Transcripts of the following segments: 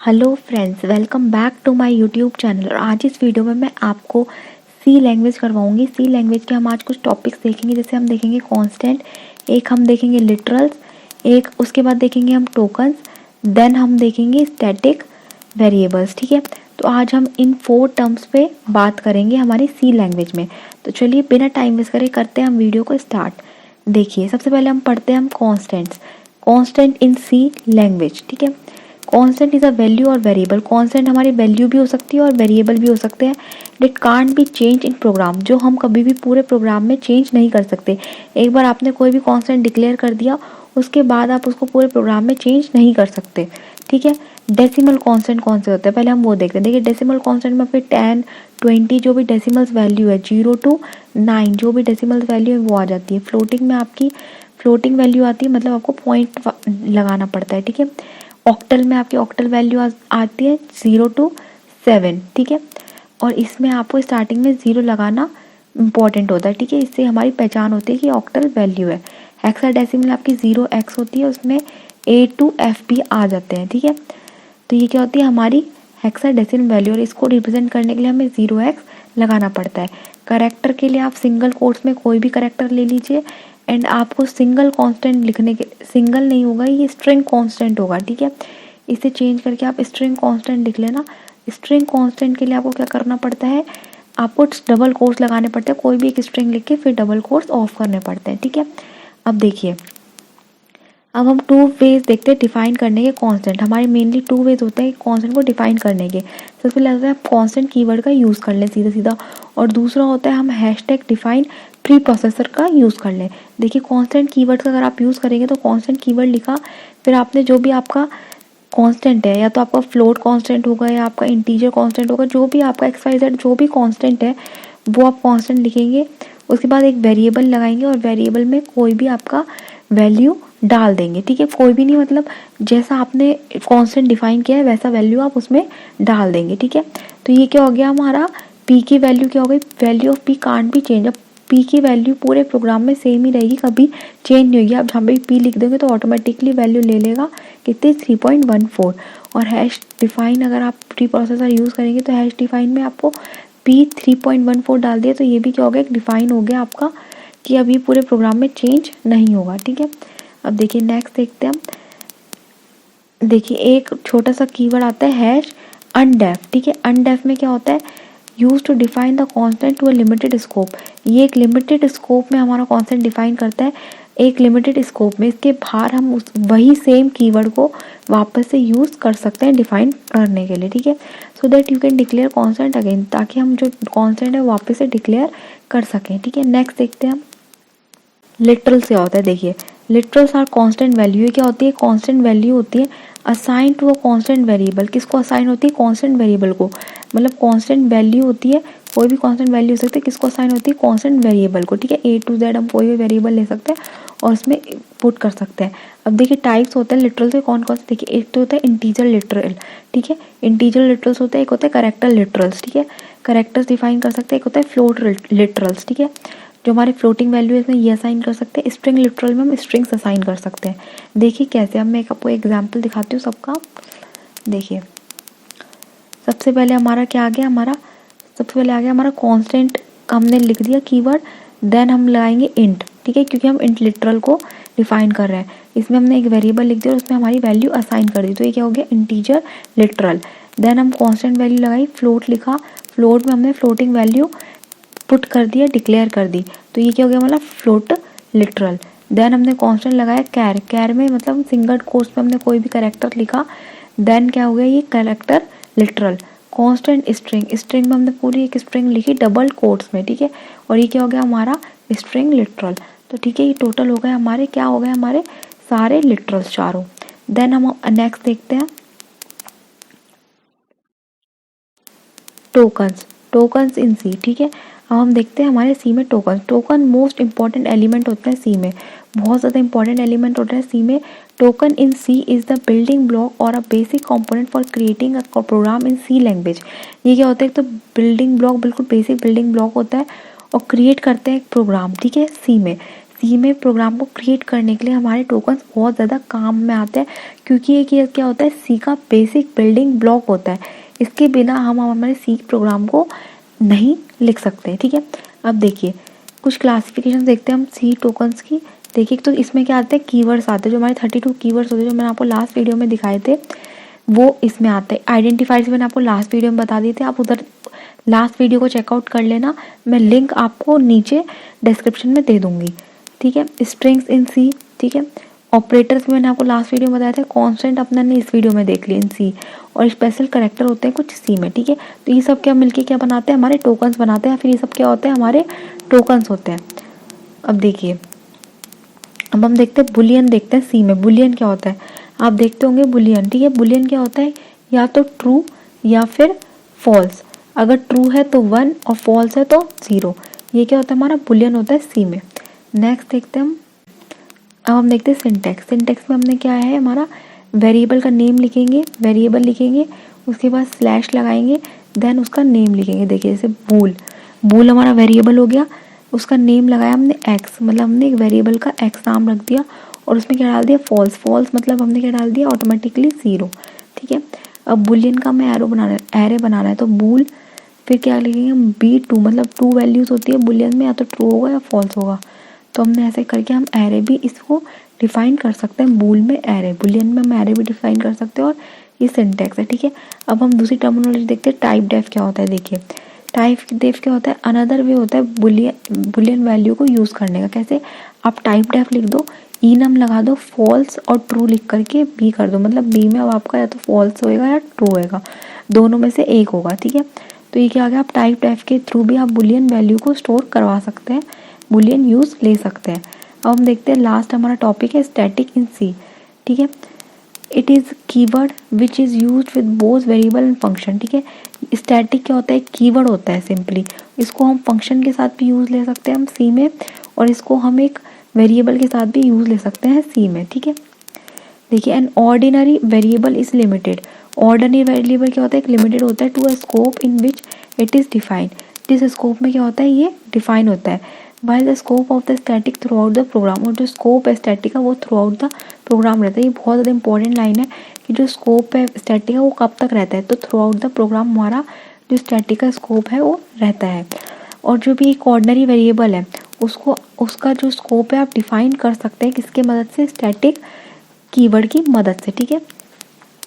Hello friends, welcome back to my YouTube channel. और आज इस वीडियो में मैं आपको सी लैंग्वेज करवाऊंगी। सी लैंग्वेज के हम आज कुछ टॉपिक्स देखेंगे, जैसे हम देखेंगे कांस्टेंट, एक हम देखेंगे लिटरल्स, एक उसके बाद देखेंगे हम टोकन्स, देन हम देखेंगे स्टैटिक वेरिएबल्स। ठीक है, तो आज हम इन 4 टर्म्स पे बात करेंगे हमारी सी लैंग्वेज में। तो चलिए बिना टाइम वेस्ट करे करते हैं हम वीडियो को स्टार्ट। देखिए, सबसे पहले हम पढ़ते हैं हम constants. Constant in C language. ठीक है, कॉन्स्टेंट इज अ वैल्यू और वेरिएबल। कॉन्स्टेंट हमारी वैल्यू भी हो सकती है और वेरिएबल भी हो सकते हैं। It can't be change in program, जो हम कभी भी पूरे प्रोग्राम में चेंज नहीं कर सकते। एक बार आपने कोई भी कॉन्स्टेंट डिक्लेयर कर दिया, उसके बाद आप उसको पूरे प्रोग्राम में चेंज नहीं कर सकते। ठीक है, डेसिमल कॉन्स्टेंट कौन से होते हैं पहले हम वो देखते हैं। देखिए, डेसिमल कॉन्स्टेंट में आपके 10, 20 जो भी डेसिमल्स वैल्यू है, 0 to 9 जो भी डेसिमल्स वैल्यू है वो आ जाती है। फ्लोटिंग में आपकी फ्लोटिंग वैल्यू आती है, मतलब आपको पॉइंट लगाना पड़ता है। ठीक है, ऑक्टल में आपकी ऑक्टल वैल्यू आती है 0 to 7। ठीक है, और इसमें आपको स्टार्टिंग में 0 लगाना इम्पॉर्टेंट होता है। ठीक है, इससे हमारी पहचान होती है कि ऑक्टल वैल्यू है। हेक्साडेसिमल आपकी 0x होती है, उसमें A to F भी आ जाते हैं। ठीक है, तो ये क्या होती है हमारी हेक्साडेसिमल वैल्यू, और इसको रिप्रेजेंट करने के लिए हमें 0x लगाना पड़ता है। करेक्टर के लिए आप सिंगल कोट्स में कोई भी करेक्टर ले लीजिए, एंड आपको सिंगल कांस्टेंट लिखने के, सिंगल नहीं होगा, ये स्ट्रिंग कांस्टेंट होगा। ठीक है, इसे चेंज करके आप स्ट्रिंग कांस्टेंट लिख लेना। स्ट्रिंग कांस्टेंट के लिए आपको क्या करना पड़ता है, आपको डबल कोट्स लगाने पड़ते हैं। कोई भी एक स्ट्रिंग लिख के फिर डबल कोट्स ऑफ करने पड़ते हैं। ठीक है, अब देखिए, अब हम 2 वेज देखते हैं डिफाइन करने के कांस्टेंट। हमारे मेनली 2 वेज होते हैं कांस्टेंट को डिफाइन करने के। सबसे पहले होता है आप कांस्टेंट कीवर्ड का यूज़ कर लें सीधा सीधा, और दूसरा होता है हम हैशटैग डिफाइन प्री प्रोसेसर का यूज़ कर लें। देखिए, कांस्टेंट कीवर्ड का अगर आप यूज़ करेंगे तो कांस्टेंट कीवर्ड लिखा, फिर आपने जो भी आपका कांस्टेंट है, या तो आपका फ्लोट कांस्टेंट होगा या आपका इंटीजर कांस्टेंट होगा, जो भी आपका XYZ जो भी कांस्टेंट है वो आप कांस्टेंट लिखेंगे। उसके बाद एक वेरिएबल लगाएंगे और वेरिएबल में कोई भी आपका वैल्यू डाल देंगे। ठीक है, कोई भी नहीं, मतलब जैसा आपने कांस्टेंट डिफाइन किया है वैसा वैल्यू आप उसमें डाल देंगे। ठीक है, तो ये क्या हो गया हमारा p की वैल्यू क्या हो गई, value of p can't be change. अब p की वैल्यू पूरे प्रोग्राम में सेम ही रहेगी, कभी चेंज नहीं होगी। आप जहाँ पे p लिख देंगे तो ऑटोमेटिकली वैल्यू ले लेगा कितनी, 3.14। और हैश डिफाइन अगर आप प्री प्रोसेसर यूज़ करेंगे तो हैश डिफाइन में आपको p 3.14 डाल दिया, तो ये भी क्या हो गया, एक डिफाइन हो गया आपका कि अभी पूरे प्रोग्राम में चेंज नहीं होगा। ठीक है, अब देखिए नेक्स्ट देखते हैं हम। देखिए, एक छोटा सा कीवर्ड आता है हैश अनडेफ। ठीक है, अनडेफ में क्या होता है, use to define the constant to a limited scope. ये एक लिमिटेड स्कोप में हमारा कांस्टेंट डिफाइन करता है, एक लिमिटेड स्कोप में। इसके बाहर हम वही सेम कीवर्ड को वापस से यूज कर सकते हैं डिफाइन करने के लिए। ठीक है, so that you can declare constant again, ताकि हम जो कांस्टेंट है वापस से डिक्लेयर कर सकें। ठीक है, नेक्स्ट देखते हैं हम लिटरल से होता है। देखिए, लिटरल्स आर कांस्टेंट वैल्यू। ये क्या होती है, कांस्टेंट वैल्यू होती है assign to a constant variable. किसको असाइन होती है, कांस्टेंट वेरिएबल को, मतलब कांस्टेंट वैल्यू होती है, कोई भी कांस्टेंट वैल्यू हो सकती है, किसको असाइन होती है, कांस्टेंट वेरिएबल को। ठीक है, A to Z हम कोई भी वेरिएबल ले सकते हैं और उसमें पुट कर सकते हैं। अब देखिए, टाइप्स होते हैं लिटरल से कौन कौन से। देखिए, एक तो होता है इंटीजर लिटरल। ठीक है, इंटीजर लिटरल्स होता है, एक होता है करेक्टर लिटरल्स। ठीक है, करेक्टर्स डिफाइन कर सकते हैं, एक होता है फ्लोट लिटरल्स। ठीक है, जो हमारी फ्लोटिंग वैल्यू है इसमें ये असाइन कर सकते हैं। स्ट्रिंग लिटरल में हम स्ट्रिंग्स असाइन कर सकते हैं। देखिए कैसे, अब मैं आपको एग्जांपल दिखाती हूँ सबका। देखिए, सबसे पहले हमारा क्या आ गया, सबसे पहले आ गया हमारा कांस्टेंट, हमने लिख दिया कीवर्ड, देन हम लगाएंगे इंट। ठीक है, क्योंकि हम इंट लिटरल को डिफाइन कर रहे हैं। इसमें हमने एक वेरिएबल लिख दिया और उसमें हमारी वैल्यू असाइन कर दी, तो ये क्या हो गया, इंटीजर लिटरल। देन हम कांस्टेंट वैल्यू लगाई, फ्लोट लिखा, फ्लोट में हमने फ्लोटिंग वैल्यू पुट कर दिया, डिक्लेयर कर दी, तो ये क्या हो गया मतलब फ्लोट लिटरल। देन हमने कांस्टेंट लगाया कैर, कैर में मतलब सिंगल कोट्स में हमने कोई भी कैरेक्टर लिखा, देन क्या हो गया, ये character literal. Constant string, string में हमने पूरी एक स्ट्रिंग लिखी डबल कोट्स में। ठीक है, और ये क्या हो गया हमारा स्ट्रिंग लिटरल। तो ठीक है, ये टोटल हो गए हमारे, क्या हो गए हमारे सारे लिटरल्स चारों। देन हम नेक्स्ट देखते हैं टोकन्स, टोकन्स इन सी। ठीक है, अब हम देखते हैं हमारे सी में token. Token most important element होता है सी में, बहुत ज़्यादा इंपॉर्टेंट एलिमेंट होता है सी में। Token in C is the building block और a basic component for creating a program in C language. ये क्या होता है, एक तो बिल्डिंग ब्लॉक, बिल्कुल बेसिक बिल्डिंग ब्लॉक होता है और क्रिएट करते हैं एक प्रोग्राम। ठीक है, सी में, सी में प्रोग्राम को क्रिएट करने के लिए हमारे टोकन्स बहुत ज़्यादा काम में आते हैं, क्योंकि ये क्या होता है, सी का बेसिक बिल्डिंग ब्लॉक होता है। इसके बिना हम हमारे सी प्रोग्राम को नहीं लिख सकते। ठीक है, अब देखिए कुछ क्लासिफिकेशन देखते हैं हम सी टोकन्स की। देखिए तो इसमें क्या आते हैं, कीवर्ड्स आते हैं, जो हमारे 32 कीवर्ड्स होते हैं, जो मैंने आपको लास्ट वीडियो में दिखाए थे वो इसमें आते हैं। आइडेंटिफायर्स मैंने आपको लास्ट वीडियो में बता दिए थे, आप उधर लास्ट वीडियो को चेकआउट कर लेना, मैं लिंक आपको नीचे डिस्क्रिप्शन में दे दूंगी। ठीक है, स्ट्रिंग्स इन सी, ठीक है, ऑपरेटर्स मैंने आपको लास्ट वीडियो में बताया था, कॉन्स्टेंट अपने ने इस वीडियो में देख लिया इन सी, और स्पेशल कैरेक्टर होते हैं कुछ सी में। ठीक है, तो ये सब क्या मिलके क्या बनाते हैं, हमारे टोकन्स बनाते हैं, फिर ये सब क्या होते हैं, हमारे टोकन्स होते हैं। अब देखिए, अब हम देखते हैं बुलियन, देखते हैं सी में बुलियन क्या होता है। आप देखते होंगे बुलियन, ठीक है, बुलियन क्या होता है, या तो ट्रू या फिर फॉल्स। अगर ट्रू है तो 1 और फॉल्स है तो 0। ये क्या होता है, हमारा बुलियन होता है सी में। नेक्स्ट देखते हैं हम, अब हम देखते हैं सिंटैक्स। सिंटैक्स में हमने क्या है, हमारा वेरिएबल का नेम लिखेंगे, वेरिएबल लिखेंगे, उसके बाद स्लैश लगाएंगे, देन उसका नेम लिखेंगे। देखिए जैसे बूल, बूल हमारा वेरिएबल हो गया, उसका नेम लगाया हमने एक्स, मतलब हमने एक वेरिएबल का एक्स नाम रख दिया, और उसमें क्या डाल दिया, फॉल्स। फॉल्स मतलब हमने क्या डाल दिया, ऑटोमेटिकली 0। ठीक है, अब बुलियन का हमें एरे बनाना है, तो बूल, फिर क्या लिखेंगे हम, B2, मतलब 2 वैल्यूज होती है बुलियन में, या तो ट्रू होगा या फॉल्स होगा। तो हमने ऐसे करके हम एरे भी इसको डिफाइन कर सकते हैं, बूल में एरे, बुलियन में हम एरे भी डिफाइन कर सकते हैं, और ये सिंटैक्स है। ठीक है, अब हम दूसरी टर्मिनोलॉजी देखते हैं, टाइप डेफ क्या होता है। देखिए टाइप डेफ क्या होता है, अनदर वे होता है बुलियन वैल्यू को यूज़ करने का। कैसे, आप टाइप डेफ लिख दो, इनम लगा दो, फॉल्स और ट्रू लिख करके बी कर दो, मतलब बी में अब आपका या तो फॉल्स होएगा या ट्रू होएगा, दोनों में से एक होगा। ठीक है, तो ये क्या आ गया, आप टाइप डेफ के थ्रू भी आप बुलियन वैल्यू को स्टोर करवा सकते हैं, बुलियन यूज ले सकते हैं। अब हम देखते हैं लास्ट हमारा टॉपिक है स्टैटिक इन सी। ठीक है, it is keyword which is used with both variable and function. ठीक है, स्टैटिक क्या होता है, कीवर्ड होता है सिंपली, इसको हम फंक्शन के साथ भी यूज़ ले सकते हैं हम सी में, और इसको हम एक वेरिएबल के साथ भी यूज़ ले सकते हैं सी में। ठीक है, देखिए an ordinary variable is limited. Ordinary variable क्या होता है, एक लिमिटेड होता है to a scope in which it is defined. जिस स्कोप में क्या होता है, ये डिफाइन होता है। While the scope of the static throughout the program, और जो स्कोप है स्टैटिक का वो थ्रू आउट द प्रोग्राम रहता है। ये बहुत ज़्यादा इंपॉर्टेंट लाइन है कि जो स्कोप है स्टैटिक का वो कब तक रहता है, तो थ्रू आउट द प्रोग्राम हमारा जो स्टैटिक का स्कोप है वो रहता है। और जो भी एक ऑर्डिनरी वेरिएबल है उसको, उसका जो स्कोप है आप डिफाइन कर सकते हैं किसके मदद से, स्टैटिक कीवर्ड की मदद से। ठीक है,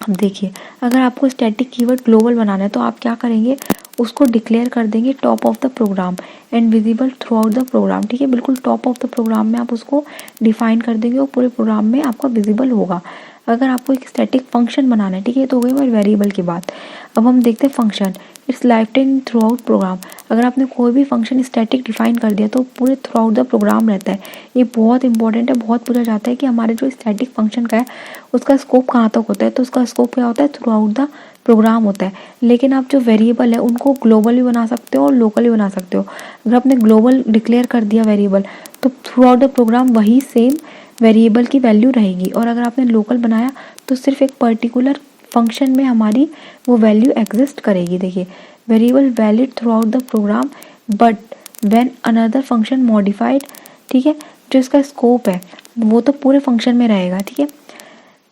अब देखिए अगर आपको स्टैटिक कीवर्ड ग्लोबल बनाना है तो आप क्या करेंगे, उसको डिक्लेयर कर देंगे top of the program and visible throughout the program. ठीक है, बिल्कुल टॉप ऑफ द प्रोग्राम में आप उसको डिफाइन कर देंगे और पूरे प्रोग्राम में आपका विजिबल होगा। अगर आपको एक स्टैटिक फंक्शन बनाना है, ठीक है, तो हो गई हमारी वेरिएबल की बात। अब हम देखते हैं function, its life time throughout program. अगर आपने कोई भी फंक्शन स्टैटिक डिफाइन कर दिया तो पूरे थ्रू आउट द प्रोग्राम रहता है। ये बहुत इंपॉर्टेंट है, बहुत पूछा जाता है कि हमारे जो स्टैटिक फंक्शन का है उसका स्कोप कहाँ तक होता है, तो उसका स्कोप क्या होता है, थ्रू आउट द प्रोग्राम होता है। लेकिन आप जो वेरिएबल है उनको ग्लोबल भी बना सकते हो और लोकल भी बना सकते हो। अगर आपने ग्लोबल डिक्लेयर कर दिया वेरिएबल तो थ्रू आउट द प्रोग्राम वही सेम वेरिएबल की वैल्यू रहेगी, और अगर आपने लोकल बनाया तो सिर्फ एक पर्टिकुलर फंक्शन में हमारी वो वैल्यू एग्जिस्ट करेगी। देखिए variable valid throughout the program but when another function modified. ठीक है, जो इसका स्कोप है वो तो पूरे फंक्शन में रहेगा। ठीक है,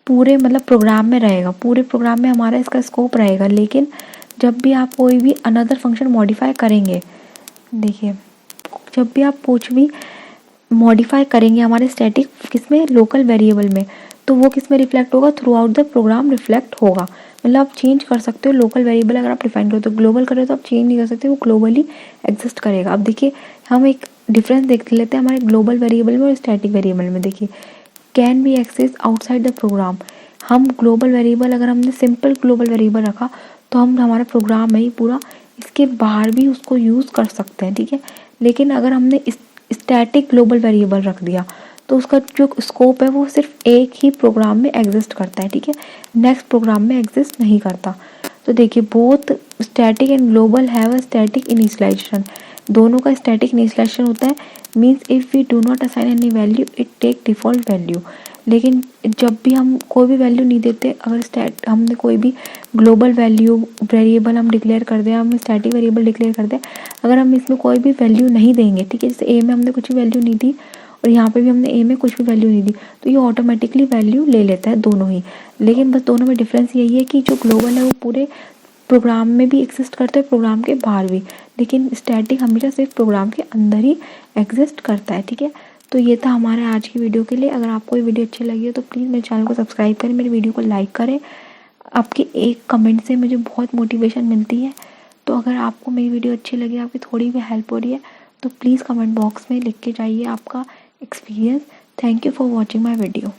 पूरे मतलब प्रोग्राम में रहेगा, पूरे प्रोग्राम में हमारा इसका स्कोप रहेगा। लेकिन जब भी आप कोई भी अनदर फंक्शन मॉडिफाई करेंगे, देखिए जब भी आप कुछ भी मॉडिफाई करेंगे हमारे स्टैटिक किसमें, लोकल वेरिएबल में, तो वो किस में रिफ्लेक्ट होगा, throughout the program reflect होगा। मतलब आप चेंज कर सकते हो लोकल वेरिएबल, अगर आप डिफाइन करो तो ग्लोबल करो तो आप चेंज नहीं कर सकते, वो ग्लोबली एग्जिस्ट करेगा। अब देखिए हम एक डिफरेंस देख लेते हैं हमारे ग्लोबल वेरिएबल में और स्टैटिक वेरिएबल में। देखिए can be access outside the program. हम ग्लोबल वेरिएबल, अगर हमने सिंपल ग्लोबल वेरिएबल रखा तो हम हमारा प्रोग्राम है ही पूरा इसके बाहर भी उसको यूज़ कर सकते हैं। ठीक है, लेकिन अगर हमने स्टैटिक ग्लोबल वेरिएबल रख दिया तो उसका जो स्कोप है वो सिर्फ एक ही प्रोग्राम में एग्जिस्ट करता है। ठीक है, नेक्स्ट प्रोग्राम में एग्जिस्ट नहीं करता। तो देखिए both static and global have a static initialization. दोनों का स्टैटिक इनिशियलाइजेशन होता है, means if we do not assign any value it take default value. लेकिन जब भी हम कोई भी वैल्यू नहीं देते, अगर हमने कोई भी ग्लोबल वैल्यू वेरिएबल हम डिक्लेयर कर दें, हम स्टैटिक वेरिएबल डिक्लेयर कर दें, अगर हम इसमें कोई भी वैल्यू नहीं देंगे, ठीक है, जैसे ए में हमने कुछ वैल्यू नहीं दी और यहाँ पे भी हमने ए में कुछ भी वैल्यू नहीं दी, तो ये ऑटोमेटिकली वैल्यू ले लेता है दोनों ही। लेकिन बस दोनों में डिफरेंस यही है कि जो ग्लोबल है वो पूरे प्रोग्राम में भी एग्जिस्ट करता है, प्रोग्राम के बाहर भी, लेकिन स्टैटिक हमेशा सिर्फ प्रोग्राम के अंदर ही एग्जिस्ट करता है। ठीक है, तो ये था हमारे आज की वीडियो के लिए। अगर आपको ये वीडियो अच्छी लगी हो तो प्लीज़ मेरे चैनल को सब्सक्राइब करें, मेरी वीडियो को लाइक करें। आपकी एक कमेंट से मुझे बहुत मोटिवेशन मिलती है। तो अगर आपको मेरी वीडियो अच्छी लगी, आपकी थोड़ी भी हेल्प हो रही है, तो प्लीज़ कमेंट बॉक्स में लिख के जाइए आपका experience. Thank you for watching my video.